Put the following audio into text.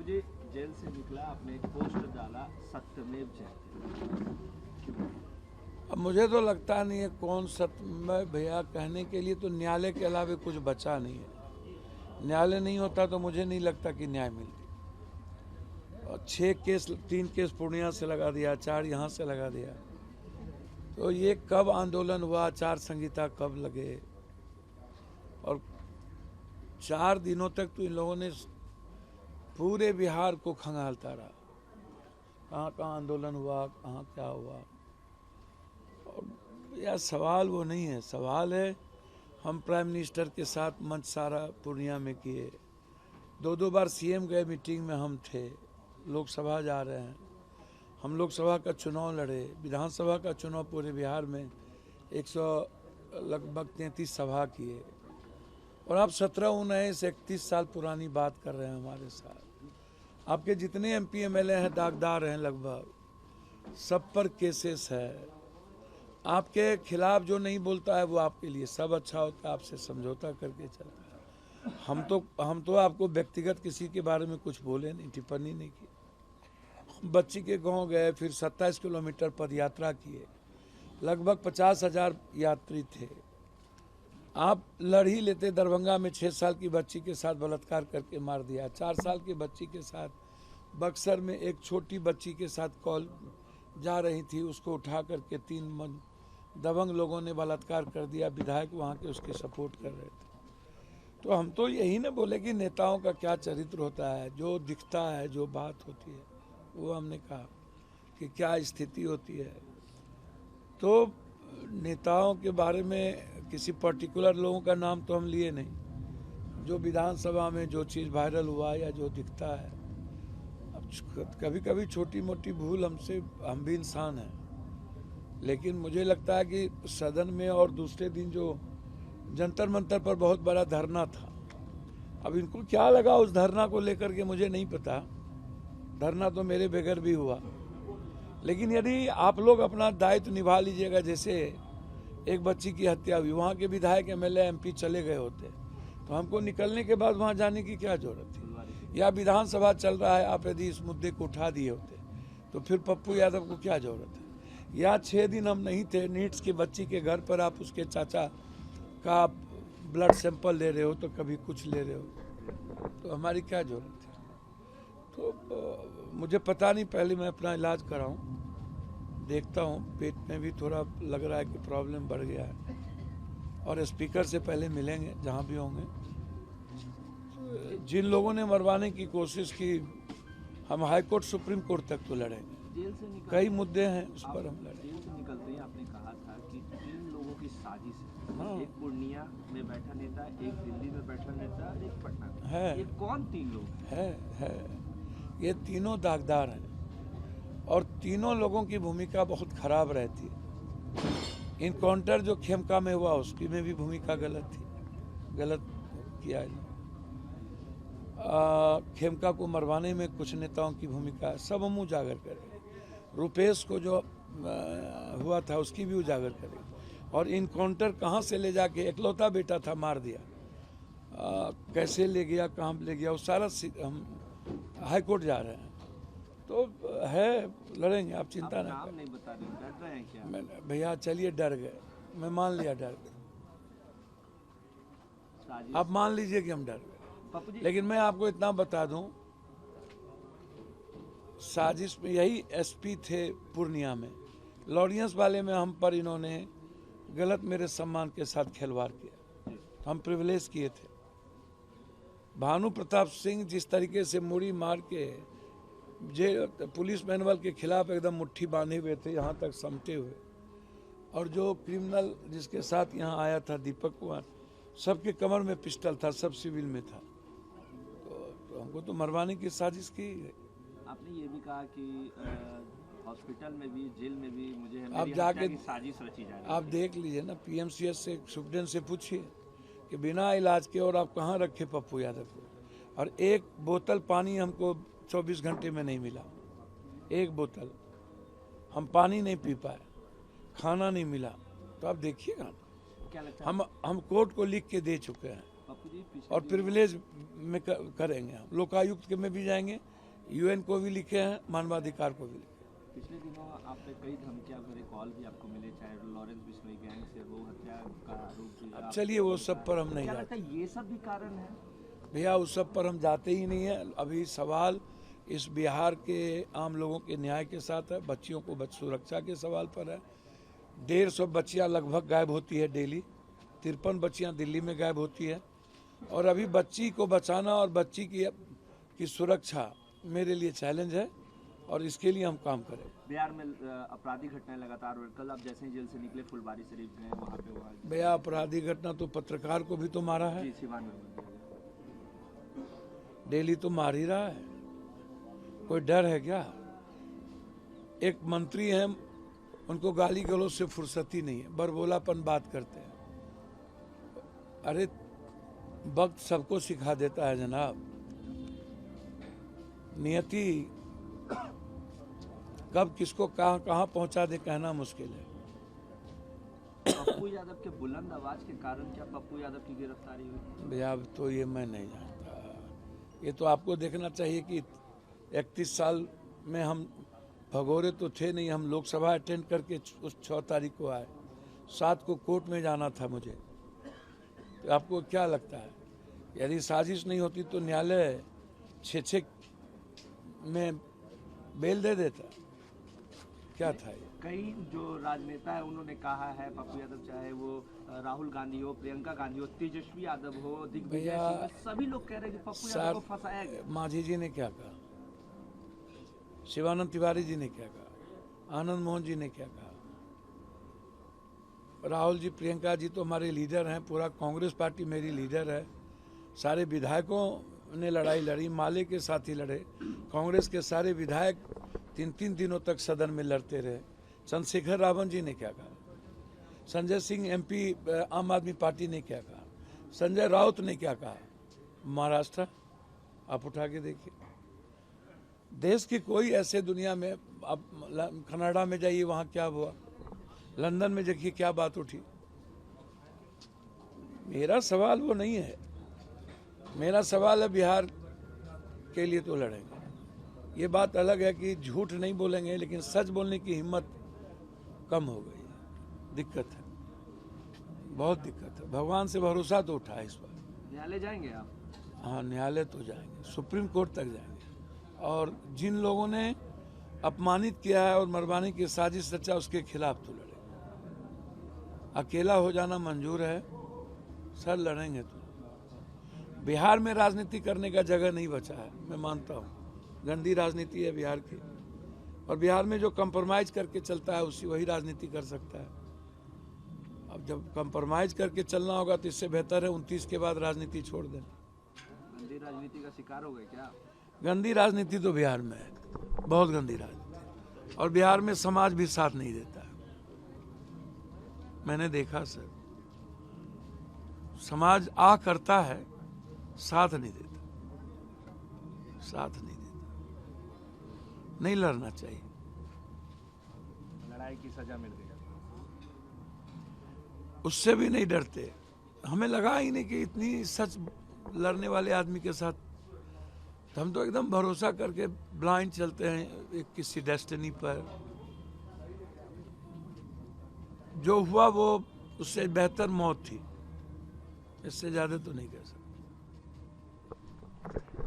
Pappu ji jail से निकला, आपने एक पोस्ट डाला सत्यमेव जयते। अब मुझे तो लगता नहीं है कौन सत्यमेव भैया कहने के लिए तो न्यायालय के अलावा कुछ बचा नहीं है। न्यायालय नहीं होता तो मुझे नहीं लगता कि न्याय मिलती। और 6 केस, 3 केस पूर्णिया से लगा दिया, 4 यहाँ से लगा दिया। तो ये कब आंदोलन हुआ, आचार संहिता कब लगे, और 4 दिनों तक तो इन लोगों ने पूरे बिहार को खंगालता रहा। कहाँ कहाँ आंदोलन हुआ, कहाँ क्या हुआ। और यह सवाल वो नहीं है, सवाल है हम प्राइम मिनिस्टर के साथ मंच सारा पूर्णिया में किए, 2 बार सीएम गए, मीटिंग में हम थे, लोकसभा जा रहे हैं, हम लोकसभा का चुनाव लड़े, विधानसभा का चुनाव पूरे बिहार में 100 लगभग 33 सभा किए। और आप 17-19-31 साल पुरानी बात कर रहे हैं हमारे साथ। आपके जितने एमपी एमएलए हैं दागदार हैं, लगभग सब पर केसेस है। आपके खिलाफ जो नहीं बोलता है वो आपके लिए सब अच्छा होता है, आपसे समझौता करके चलता है। हम तो आपको व्यक्तिगत किसी के बारे में कुछ बोले नहीं, टिप्पणी नहीं की। बच्ची के गांव गए, फिर 27 किलोमीटर पद यात्रा किए, लगभग 50,000 यात्री थे। आप लड़ ही लेते। दरभंगा में 6 साल की बच्ची के साथ बलात्कार करके मार दिया, 4 साल की बच्ची के साथ। बक्सर में एक छोटी बच्ची के साथ कॉल जा रही थी, उसको उठा करके 3 दबंग लोगों ने बलात्कार कर दिया। विधायक वहाँ के उसके सपोर्ट कर रहे थे। तो हम तो यही ना बोले कि नेताओं का क्या चरित्र होता है, जो दिखता है, जो बात होती है, वो हमने कहा कि क्या स्थिति होती है। तो नेताओं के बारे में किसी पर्टिकुलर लोगों का नाम तो हम लिए नहीं। जो विधानसभा में जो चीज़ वायरल हुआ या जो दिखता है, अब कभी कभी छोटी मोटी भूल हमसे, हम भी इंसान हैं। लेकिन मुझे लगता है कि सदन में और दूसरे दिन जो जंतर मंतर पर बहुत बड़ा धरना था, अब इनको क्या लगा उस धरना को लेकर के मुझे नहीं पता। धरना तो मेरे बगैर भी हुआ। लेकिन यदि आप लोग अपना दायित्व निभा लीजिएगा, जैसे एक बच्ची की हत्या हुई, वहाँ के विधायक एमएलए एमपी चले गए होते, तो हमको निकलने के बाद वहाँ जाने की क्या जरूरत थी। या विधानसभा चल रहा है, आप यदि इस मुद्दे को उठा दिए होते तो फिर पप्पू यादव को क्या जरूरत है। या 6 दिन हम नहीं थे, नीट्स की बच्ची के घर पर आप उसके चाचा का ब्लड सैंपल ले रहे हो, तो कभी कुछ ले रहे हो, तो हमारी क्या जरूरत है। तो मुझे पता नहीं, पहले मैं अपना इलाज कराऊं, देखता हूं। पेट में भी थोड़ा लग रहा है कि प्रॉब्लम बढ़ गया है। और स्पीकर से पहले मिलेंगे जहां भी होंगे। जिन लोगों ने मरवाने की कोशिश की, हम हाई कोर्ट सुप्रीम कोर्ट तक तो लड़ेंगे। कई मुद्दे हैं उस पर हम लड़ेंगे। जेल से निकलते ही आपने कहा था कि 3 लोगों की साजिश है। हाँ। एक पूर्णिया में बैठा नेता, एक दिल्ली में बैठा नेता, एक पटना में है। ये कौन 3 लोग है? ये तीनों दागदार हैं और तीनों लोगों की भूमिका बहुत खराब रहती है। इनकाउंटर जो खेमका में हुआ उसकी में भी भूमिका गलत थी, गलत किया है। खेमका को मरवाने में कुछ नेताओं की भूमिका है, सब हम उजागर करेंगे। रुपेश को जो हुआ था उसकी भी उजागर करेंगे। और इनकाउंटर कहाँ से ले जाके, इकलौता बेटा था, मार दिया, कैसे ले गया, कहाँ ले गया, वो सारा हम हाई कोर्ट जा रहे हैं। तो है, लड़ेंगे, आप चिंता ना करें। नहीं बता रहे, डर रहे हैं क्या? मैं भैया चलिए डर गए, मैं मान लिया डर गए, आप मान लीजिए कि हम डर गए। लेकिन मैं आपको इतना बता दूं, साजिश में यही एसपी थे पूर्णिया में, लॉरेंस वाले में हम पर इन्होंने गलत मेरे सम्मान के साथ खिलवाड़ किया, हम प्रिविलेज किए थे। भानु प्रताप सिंह जिस तरीके से मुड़ी मार के पुलिस मैनुअल के खिलाफ एकदम मुट्ठी बांधे हुए थे, यहाँ तक समटे हुए। और जो क्रिमिनल जिसके साथ यहाँ आया था दीपक कुमार, सबके कमर में पिस्टल था, सब सिविल में था। तो हमको तो मरवाने की साजिश की। आपने ये भी कहा कि हॉस्पिटल में भी, जेल में भी मुझे आप जाके साजिश रची जा रही है। आप देख लीजिए ना, पीएमसीएच से सुप्रीटेंडेंट से पूछिए कि बिना इलाज के और आप कहाँ रखे पप्पू यादव को। और एक बोतल पानी हमको 24 घंटे में नहीं मिला, एक बोतल। हम पानी नहीं पी पाए, खाना नहीं मिला। तो आप देखिएगा, क्या लगता है? हम कोर्ट को लिख के दे चुके हैं। पप्पू जी पिछले और प्रिविलेज में करेंगे हम। लोकायुक्त के में भी जाएंगे, यूएन को भी लिखे हैं, मानवाधिकार को भी लिखे। पिछले दिनों आप पे कई धमकियां भरे कॉल भी आपको मिले, चाहे लॉरेंस बिश्नोई गैंग से हो, हत्या का आरोप भी। अब चलिए वो सब पर हम नहीं क्या जाते। लगता है ये सब भी कारण है? भैया उस सब पर हम जाते ही नहीं है। अभी सवाल इस बिहार के आम लोगों के न्याय के साथ है, बच्चियों को सुरक्षा के सवाल पर है। 150 बच्चियां लगभग गायब होती है डेली, 53 बच्चियां दिल्ली में गायब होती है। और अभी बच्ची को बचाना और बच्ची की सुरक्षा मेरे लिए चैलेंज है और इसके लिए हम काम करें। बिहार में आपराधिक घटनाएं लगातार, और कल आप जैसे ही जेल से निकले फुलबारी शरीफ गए, वहाँ पे भैया आपराधिक घटना तो पत्रकार को भी तो मारा है, जी सिवान में डेली तो मार ही रहा है। कोई डर है क्या? एक मंत्री हैं, उनको गाली गलौज से फुर्सत ही नहीं है, बरबोलापन बात करते हैं। अरे वक्त सबको सिखा देता है जनाब, नियति कब किसको कहाँ पहुंचा दे कहना मुश्किल है। पप्पू यादव के बुलंद आवाज के कारण क्या पप्पू यादव की गिरफ्तारी हुई? भैया अब तो ये मैं नहीं जानता, ये तो आपको देखना चाहिए कि 31 साल में हम भगोरे तो थे नहीं। हम लोकसभा अटेंड करके उस 6 तारीख को आए, 7 को कोर्ट में जाना था मुझे। तो आपको क्या लगता है यदि साजिश नहीं होती तो न्यायालय 6 में बेल दे देता? क्या था ये? कई जो राजनेता है उन्होंने कहा है पप्पू यादव, चाहे वो राहुल गांधी हो, प्रियंका गांधी हो, तेजस्वी यादव हो, दिग्विजय सिंह हो, सभी लोग कह रहे हैं कि पप्पू यादव को फंसाया गया। मांझी जी ने क्या कहा, शिवानंद तिवारी जी ने क्या कहा, आनंद मोहन जी ने क्या कहा, राहुल जी, प्रियंका जी तो हमारे लीडर हैं, पूरा कांग्रेस पार्टी मेरी लीडर है। सारे विधायकों ने लड़ाई लड़ी, माले के साथ ही लड़े। कांग्रेस के सारे विधायक 3 दिनों तक सदन में लड़ते रहे। चंद्रशेखर रावण जी ने क्या कहा, संजय सिंह एमपी आम आदमी पार्टी ने क्या कहा, संजय राउत ने क्या कहा। महाराष्ट्र आप उठा के देखिए, देश की कोई ऐसे दुनिया में, आप कनाडा में जाइए वहां क्या हुआ, लंदन में देखिए क्या बात उठी। मेरा सवाल वो नहीं है, मेरा सवाल है बिहार के लिए तो लड़ेंगे। ये बात अलग है कि झूठ नहीं बोलेंगे, लेकिन सच बोलने की हिम्मत कम हो गई है। दिक्कत है, बहुत दिक्कत है। भगवान से भरोसा तो उठा है इस बार। न्यायालय जाएंगे आप? हाँ न्यायालय तो जाएंगे, सुप्रीम कोर्ट तक जाएंगे। और जिन लोगों ने अपमानित किया है और मरवाने की साजिश रचा, उसके खिलाफ तो लड़ेंगे। अकेला हो जाना मंजूर है सर, लड़ेंगे तो। बिहार में राजनीति करने का जगह नहीं बचा है, मैं मानता हूँ। गंदी राजनीति है बिहार की, और बिहार में जो कंप्रोमाइज करके चलता है उसी वही राजनीति कर सकता है। अब जब कंप्रोमाइज करके चलना होगा तो इससे बेहतर है 29 के बाद राजनीति छोड़ दें। गंदी राजनीति का शिकार हो गए क्या? गंदी राजनीति तो बिहार में है, बहुत गंदी राजनीति, और बिहार में समाज भी साथ नहीं देता है। मैंने देखा सर, समाज आ करता है, साथ नहीं देता, साथ नहीं देता। नहीं लड़ना चाहिए। लड़ाई की सजा मिल गई, उससे भी नहीं डरते। हमें लगा ही नहीं कि इतनी सच लड़ने वाले आदमी के साथ, हम तो एकदम भरोसा करके ब्लाइंड चलते हैं एक किसी डेस्टिनी पर। जो हुआ वो उससे बेहतर मौत थी, इससे ज्यादा तो नहीं कह सकते।